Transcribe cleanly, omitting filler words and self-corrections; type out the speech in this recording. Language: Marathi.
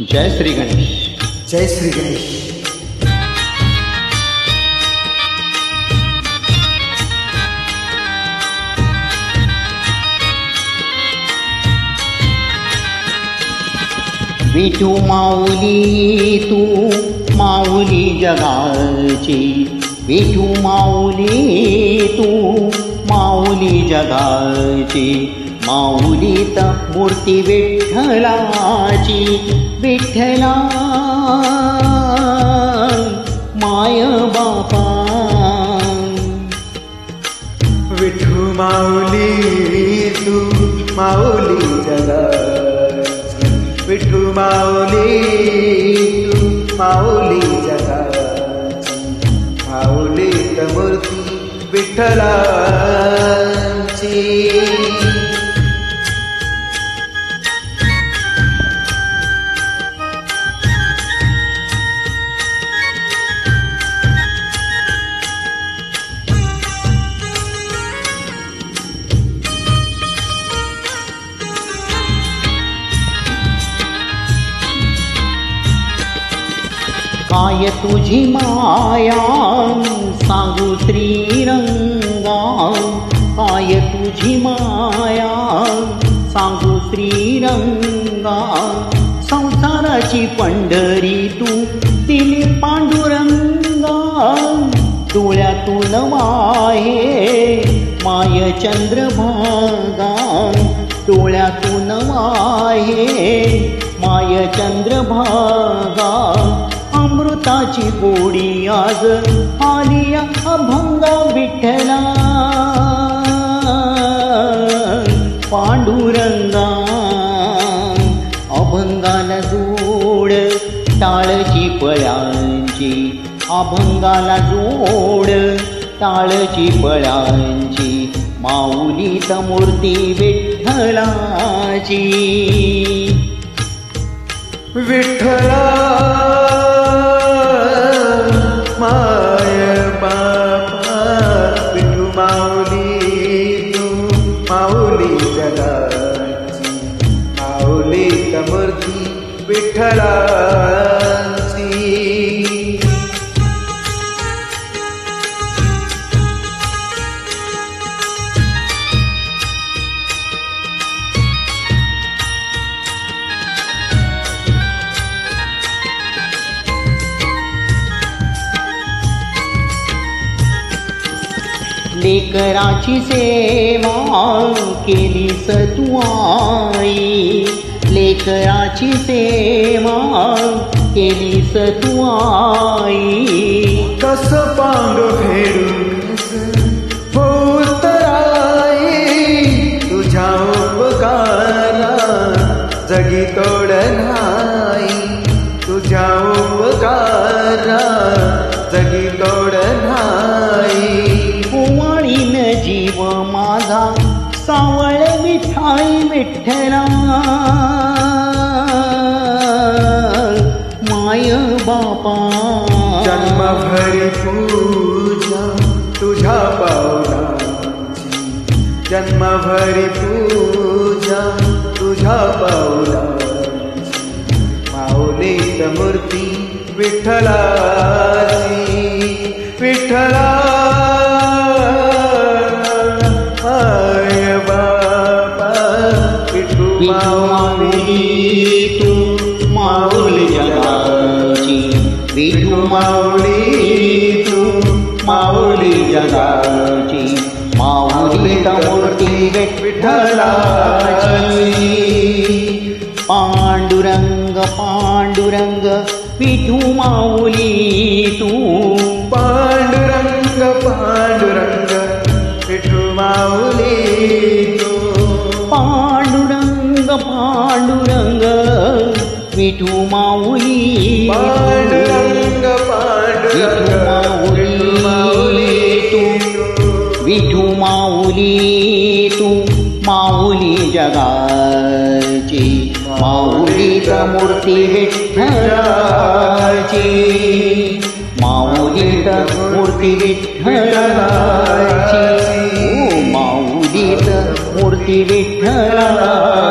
जय श्री गणेश. जय श्री गणेश. विठू माऊली तू माऊली जगाची, विठू माऊली तू माऊली जगाची, माऊलीत मूर्ती विठ्ठलाची, विठ्ठला माय बापा. विठू माऊली तू माऊली जगाची, विठू माऊली तू माऊली जगाची, माऊलीत मूर्ती विठ्ठलाची. काय तुझी माया सांगू श्रीरंगा, काय तुझी माया सांगू श्रीरंगा, संसाराची पंढरी तू दिली पांडुरंगा, डोळ्यातून वाहे माय चंद्रभागा, डोळ्यातून वाहे माय चंद्रभागा, अमृताची गोडी आज आलिया अभंगा विठ्ठला पांडुरंगा, अभंगाला जोड टाळची पळ्यांची, अभंगाला जोड टाळची पळ्यांची, माऊलीत मूर्ती विठ्ठलाची. विठ्ठला माय बापा, विठू माऊली तू माऊली जगाची, माऊलीत मूर्ती विठ्ठलाची. लेकराची सेवा केलीस तू आई, लेकराची सेवा केलीस तू आई, कस पांडू फेडू होतराई, तुझ्या उपकारा जगी तोड नाही, तुझ्या उपकारा जगी तोड नाही. कुवाळीन जीव माझा सावळ विठाई विठ्ठला माय बापा. जन्मभरी पूजा तुझ्या पावलाची, जन्मभरी पूजा तुझ्या पावलाची, माऊलीत मूर्ती विठ्ठलाची. विठ्ठला माय बापा, विठू माऊली तू माऊली जगाची, विठू माऊली तू माऊली जगाची, माऊलीत मूर्ती विठ्ठलाची. पांडुरंग पांडुरंग विठू माऊली तू, पांडुरंग पांडुरंग विठू माऊली तू, पांडुरंग पांडुरंग विठू माऊली, पांडुरंग पांडुरंग विठू माऊली तू, विठू माऊली तू माऊली जगाची, माऊलीत मूर्ती विठ्ठलाची, माऊलीत मूर्ती विठ्ठलाची, माऊलीत मूर्ती विठ्ठलाची.